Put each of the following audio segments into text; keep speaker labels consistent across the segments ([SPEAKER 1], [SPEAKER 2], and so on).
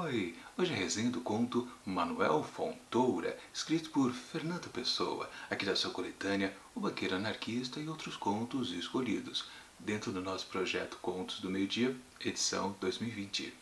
[SPEAKER 1] Oi, hoje é a resenha do conto Manuel Fontoura, escrito por Fernando Pessoa, aqui da sua coletânea O Banqueiro Anarquista e Outros Contos Escolhidos, dentro do nosso projeto Contos do Meio-Dia, edição 2020.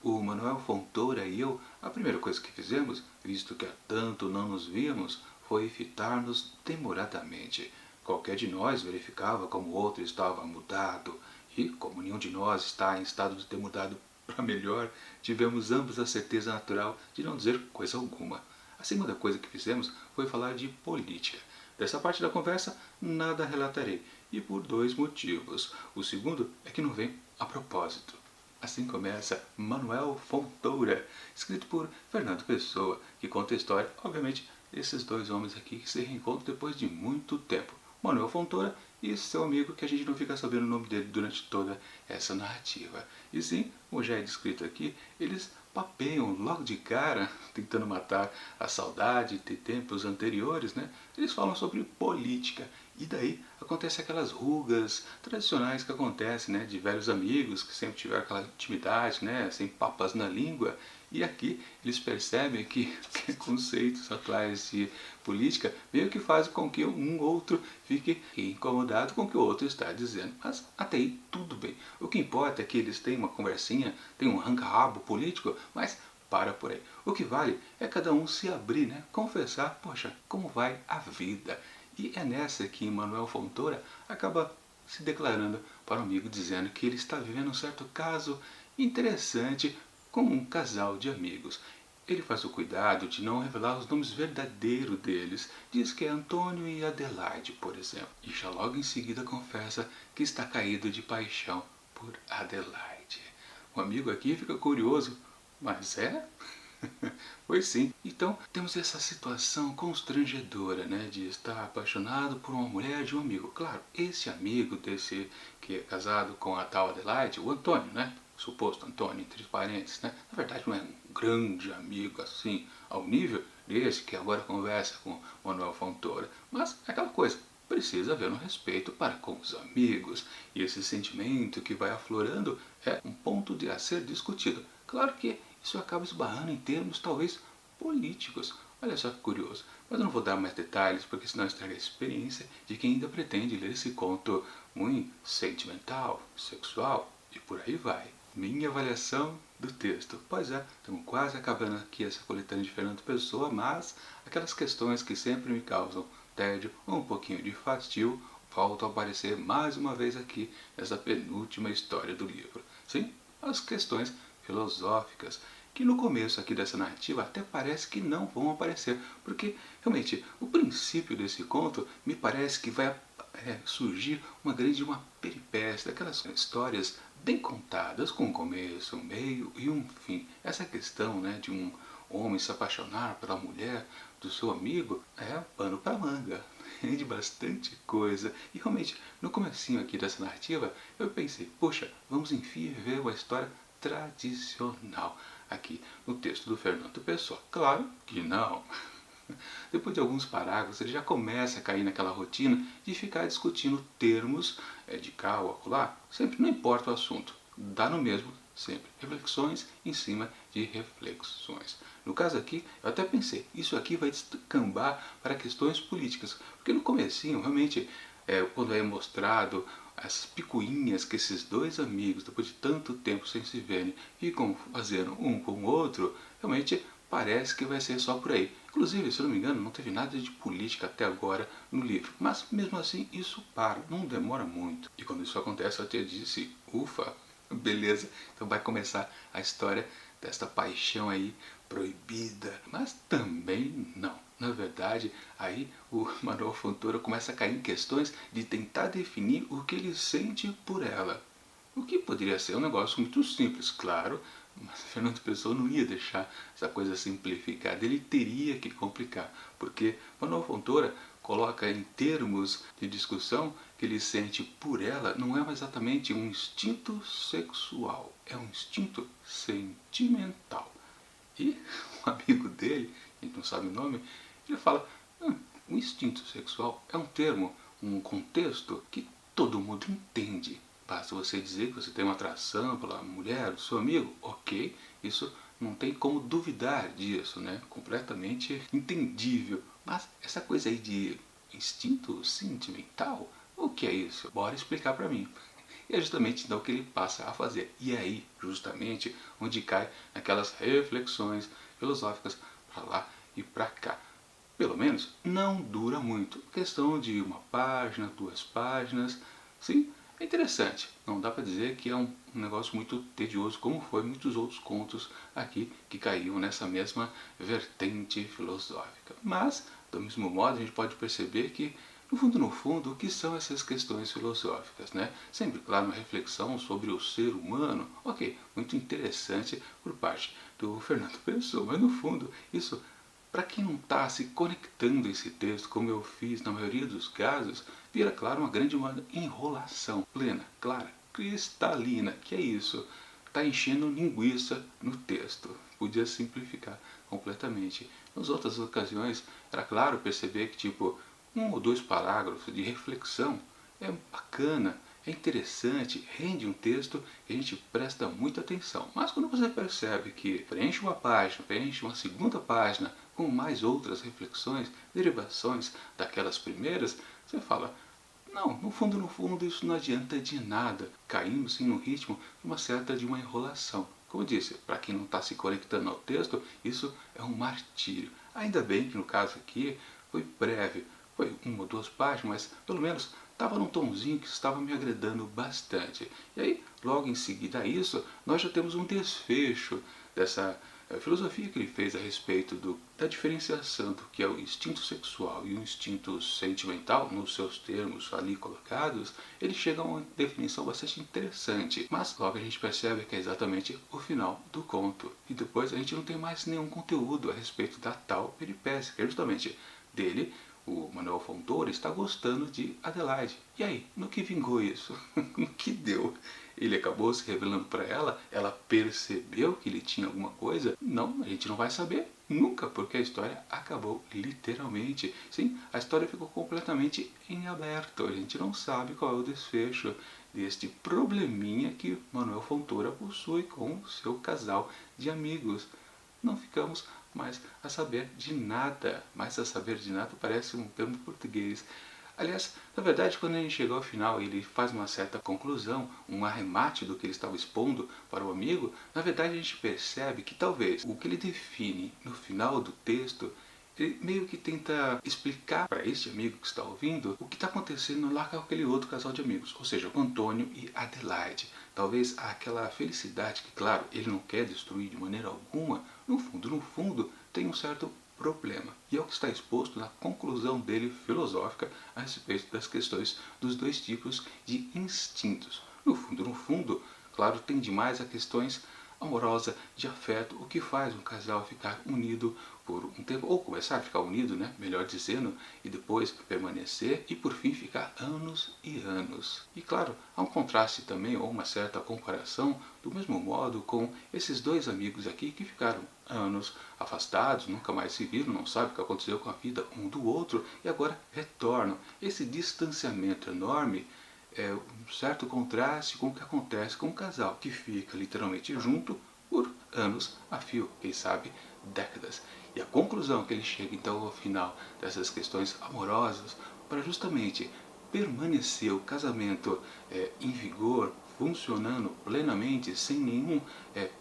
[SPEAKER 1] O Manuel Fontoura e eu, a primeira coisa que fizemos, visto que há tanto não nos víamos, foi fitar-nos demoradamente. Qualquer de nós verificava como o outro estava mudado, e como nenhum de nós está em estado de ter mudado para melhor, tivemos ambos a certeza natural de não dizer coisa alguma. A segunda coisa que fizemos foi falar de política. Dessa parte da conversa, nada relatarei, e por dois motivos. O segundo é que não vem a propósito. Assim começa Manuel Fontoura, escrito por Fernando Pessoa, que conta a história, obviamente, desses dois homens aqui que se reencontram depois de muito tempo. Manuel Fontoura e seu amigo, que a gente não fica sabendo o nome dele durante toda essa narrativa. E sim, como já é descrito aqui, eles papeiam logo de cara, tentando matar a saudade de tempos anteriores, né? Eles falam sobre política. E daí acontecem aquelas rugas tradicionais que acontecem, né? De velhos amigos que sempre tiveram aquela intimidade, né? Sem papas na língua. E aqui eles percebem que conceitos atuais de política meio que fazem com que um outro fique incomodado com o que o outro está dizendo. Mas até aí tudo bem. O que importa é que eles têm uma conversinha, têm um arranca-rabo político, mas para por aí. O que vale é cada um se abrir, né? Confessar, poxa, como vai a vida? E é nessa que Manuel Fontoura acaba se declarando para o amigo, dizendo que ele está vivendo um certo caso interessante com um casal de amigos. Ele faz o cuidado de não revelar os nomes verdadeiros deles. Diz que é Antônio e Adelaide, por exemplo. E já logo em seguida confessa que está caído de paixão por Adelaide. O amigo aqui fica curioso. Mas é? Pois sim. Então temos essa situação constrangedora, né, de estar apaixonado por uma mulher de um amigo. Claro, esse amigo desse que é casado com a tal Adelaide, o Antônio, né, suposto Antônio, entre parênteses, né, na verdade não é um grande amigo assim, ao nível desse que agora conversa com Manuel Fontoura, mas é aquela coisa, precisa haver um respeito para com os amigos, e esse sentimento que vai aflorando é um ponto a ser discutido. Claro que isso acaba esbarrando em termos talvez políticos. Olha só que curioso. Mas eu não vou dar mais detalhes, porque senão estraga a experiência de quem ainda pretende ler esse conto muito sentimental, sexual e por aí vai. Minha avaliação do texto. Pois é, estamos quase acabando aqui essa coletânea de Fernando Pessoa, mas aquelas questões que sempre me causam tédio ou um pouquinho de fastio voltam a aparecer mais uma vez aqui nessa penúltima história do livro. Sim, as questões filosóficas, que no começo aqui dessa narrativa até parece que não vão aparecer, porque realmente o princípio desse conto me parece que vai surgir uma peripécia, daquelas histórias bem contadas, com um começo, um meio e um fim. Essa questão, né, de um homem se apaixonar pela mulher do seu amigo é pano para manga, rende bastante coisa. E realmente, no comecinho aqui dessa narrativa, eu pensei, poxa, vamos enfim ver uma história tradicional aqui no texto do Fernando Pessoa. Claro que não. Depois de alguns parágrafos, ele já começa a cair naquela rotina de ficar discutindo termos de cá ou acolá, sempre não importa o assunto, dá no mesmo sempre. Reflexões em cima de reflexões. No caso aqui, eu até pensei, isso aqui vai descambar para questões políticas, porque no comecinho, realmente, quando é mostrado as picuinhas que esses dois amigos, depois de tanto tempo sem se verem, ficam fazendo um com o outro, realmente parece que vai ser só por aí. Inclusive, se eu não me engano, não teve nada de política até agora no livro. Mas mesmo assim, isso para, não demora muito. E quando isso acontece, eu até disse, ufa, beleza, então vai começar a história desta paixão aí proibida. Mas também não. Na verdade, aí o Manuel Fontoura começa a cair em questões de tentar definir o que ele sente por ela. O que poderia ser um negócio muito simples, claro, mas Fernando Pessoa não ia deixar essa coisa simplificada, ele teria que complicar, porque Manuel Fontoura coloca em termos de discussão que ele sente por ela não é exatamente um instinto sexual, é um instinto sentimental. E um amigo dele, a gente não sabe o nome, ele fala, o instinto sexual é um termo, um contexto que todo mundo entende. Basta você dizer que você tem uma atração pela mulher do seu amigo, ok, isso não tem como duvidar disso, né? Completamente entendível. Mas essa coisa aí de instinto sentimental, o que é isso? Bora explicar pra mim. E é justamente então que ele passa a fazer. E é aí, justamente, onde cai aquelas reflexões filosóficas para lá e para cá. Pelo menos não dura muito. Questão de uma página, 2 páginas. Sim, é interessante. Não dá para dizer que é um negócio muito tedioso, como foi muitos outros contos aqui que caíam nessa mesma vertente filosófica. Mas, do mesmo modo, a gente pode perceber que no fundo, o que são essas questões filosóficas, né? Sempre, claro, uma reflexão sobre o ser humano, ok, muito interessante por parte do Fernando Pessoa, mas no fundo, isso, para quem não está se conectando a esse texto, como eu fiz na maioria dos casos, vira, claro, uma enrolação plena, clara, cristalina, que é isso? Está enchendo linguiça no texto. Podia simplificar completamente. Nas outras ocasiões, era claro perceber que, tipo, 1 ou 2 parágrafos de reflexão é bacana, é interessante, rende um texto e a gente presta muita atenção. Mas quando você percebe que preenche uma página, preenche uma segunda página com mais outras reflexões, derivações daquelas primeiras, você fala, não, no fundo isso não adianta de nada. Caímos sim no ritmo de uma enrolação. Como eu disse, para quem não está se conectando ao texto, isso é um martírio. Ainda bem que no caso aqui foi breve, foi 1 ou 2 páginas, mas pelo menos estava num tomzinho que estava me agradando bastante. E aí, logo em seguida a isso, nós já temos um desfecho dessa filosofia que ele fez a respeito da diferenciação do que é o instinto sexual e o instinto sentimental, nos seus termos ali colocados, ele chega a uma definição bastante interessante. Mas logo a gente percebe que é exatamente o final do conto. E depois a gente não tem mais nenhum conteúdo a respeito da tal peripécia, que é justamente dele. O Manuel Fontoura está gostando de Adelaide. E aí, no que vingou isso? No que deu? Ele acabou se revelando para ela? Ela percebeu que ele tinha alguma coisa? Não, a gente não vai saber nunca, porque a história acabou literalmente. Sim, a história ficou completamente em aberto. A gente não sabe qual é o desfecho deste probleminha que Manuel Fontoura possui com o seu casal de amigos. Não ficamos mais a saber de nada. Mais a saber de nada parece um termo português. Aliás, na verdade, quando a gente chega ao final ele faz uma certa conclusão, um arremate do que ele estava expondo para o amigo, na verdade a gente percebe que talvez o que ele define no final do texto, ele meio que tenta explicar para este amigo que está ouvindo o que está acontecendo lá com aquele outro casal de amigos, ou seja, o Antônio e Adelaide. Talvez aquela felicidade que, claro, ele não quer destruir de maneira alguma, no fundo, tem um certo problema. E é o que está exposto na conclusão dele filosófica a respeito das questões dos 2 tipos de instintos. No fundo, claro, tem demais a questões amorosa, de afeto, o que faz um casal ficar unido por um tempo, ou começar a ficar unido, né, melhor dizendo, e depois permanecer e por fim ficar anos e anos. E claro, há um contraste também, ou uma certa comparação, do mesmo modo com esses 2 amigos aqui que ficaram anos afastados, nunca mais se viram, não sabem o que aconteceu com a vida um do outro e agora retornam. Esse distanciamento enorme é um certo contraste com o que acontece com um casal que fica literalmente junto por anos a fio, quem sabe décadas. E a conclusão que ele chega então ao final dessas questões amorosas para justamente permanecer o casamento em vigor, funcionando plenamente, sem nenhum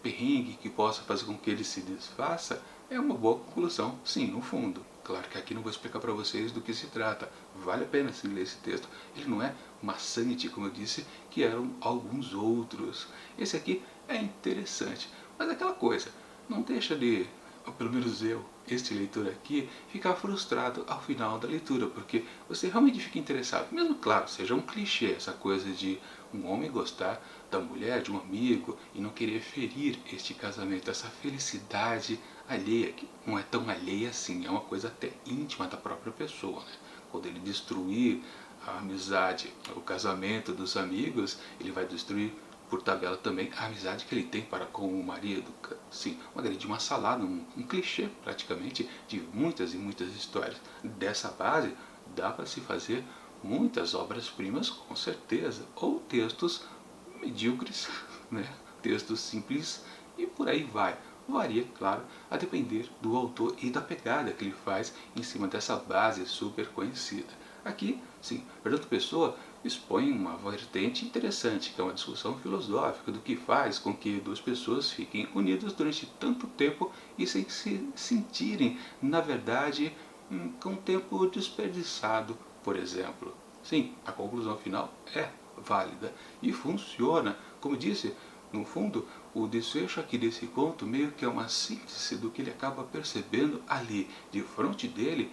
[SPEAKER 1] perrengue que possa fazer com que ele se desfaça, é uma boa conclusão, sim, no fundo. Claro que aqui não vou explicar para vocês do que se trata. Vale a pena se ler esse texto. Ele não é maçante, como eu disse, que eram alguns outros. Esse aqui é interessante. Mas é aquela coisa, não deixa de, ou pelo menos eu, este leitor aqui, ficar frustrado ao final da leitura, porque você realmente fica interessado. Mesmo, claro, seja um clichê essa coisa de um homem gostar da mulher, de um amigo, e não querer ferir este casamento, essa felicidade alheia, que não é tão alheia assim, é uma coisa até íntima da própria pessoa, né? Quando ele destruir a amizade, o casamento dos amigos, ele vai destruir por tabela também a amizade que ele tem para com o marido. Sim, uma salada, um clichê praticamente de muitas e muitas histórias. Dessa base dá para se fazer muitas obras-primas com certeza, ou textos medíocres, né? Textos simples e por aí vai. Varia, claro, a depender do autor e da pegada que ele faz em cima dessa base super conhecida. Aqui, sim, Fernando Pessoa expõe uma vertente interessante, que é uma discussão filosófica do que faz com que duas pessoas fiquem unidas durante tanto tempo e sem se sentirem, na verdade, com um tempo desperdiçado, por exemplo. Sim, a conclusão final é válida e funciona. Como disse, no fundo, o desfecho aqui desse conto meio que é uma síntese do que ele acaba percebendo ali, de frente dele,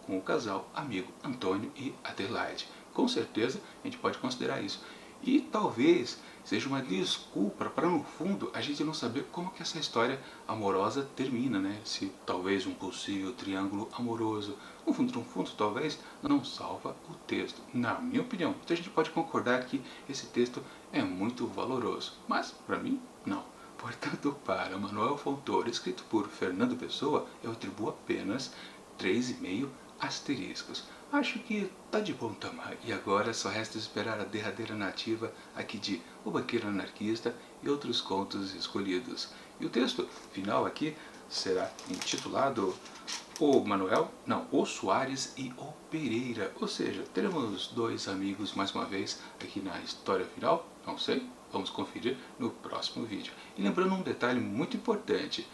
[SPEAKER 1] com o casal amigo Antônio e Adelaide. Com certeza a gente pode considerar isso. E talvez seja uma desculpa para, no fundo, a gente não saber como que essa história amorosa termina, né? Se talvez um possível triângulo amoroso, no fundo, talvez não salva o texto. Na minha opinião, então a gente pode concordar que esse texto é muito valoroso, mas para mim, não. Portanto, para Manuel Fontoura, escrito por Fernando Pessoa, eu atribuo apenas 3,5 asteriscos. Acho que tá de bom tamanho. E agora só resta esperar a derradeira nativa aqui de O Banqueiro Anarquista e outros contos escolhidos. E o texto final aqui será intitulado O Soares e o Pereira. Ou seja, teremos dois amigos mais uma vez aqui na história final? Não sei. Vamos conferir no próximo vídeo. E lembrando um detalhe muito importante,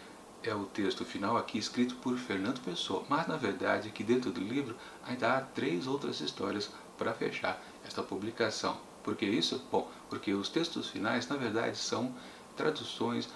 [SPEAKER 1] é o texto final aqui escrito por Fernando Pessoa, mas na verdade aqui dentro do livro ainda há 3 outras histórias para fechar esta publicação. Por que isso? Bom, porque os textos finais na verdade são traduções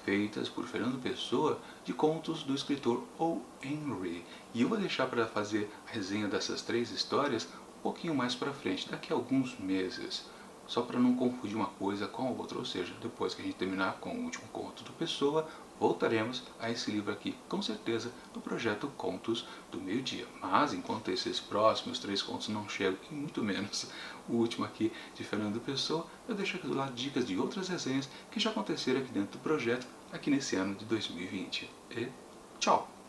[SPEAKER 1] feitas por Fernando Pessoa de contos do escritor O. Henry. E eu vou deixar para fazer a resenha dessas 3 histórias um pouquinho mais para frente, daqui a alguns meses. Só para não confundir uma coisa com a outra, ou seja, depois que a gente terminar com o último conto do Pessoa, voltaremos a esse livro aqui, com certeza, no projeto Contos do Meio-Dia. Mas, enquanto esses próximos 3 contos não chegam, e muito menos o último aqui de Fernando Pessoa, eu deixo aqui do lado dicas de outras resenhas que já aconteceram aqui dentro do projeto, aqui nesse ano de 2020. E tchau!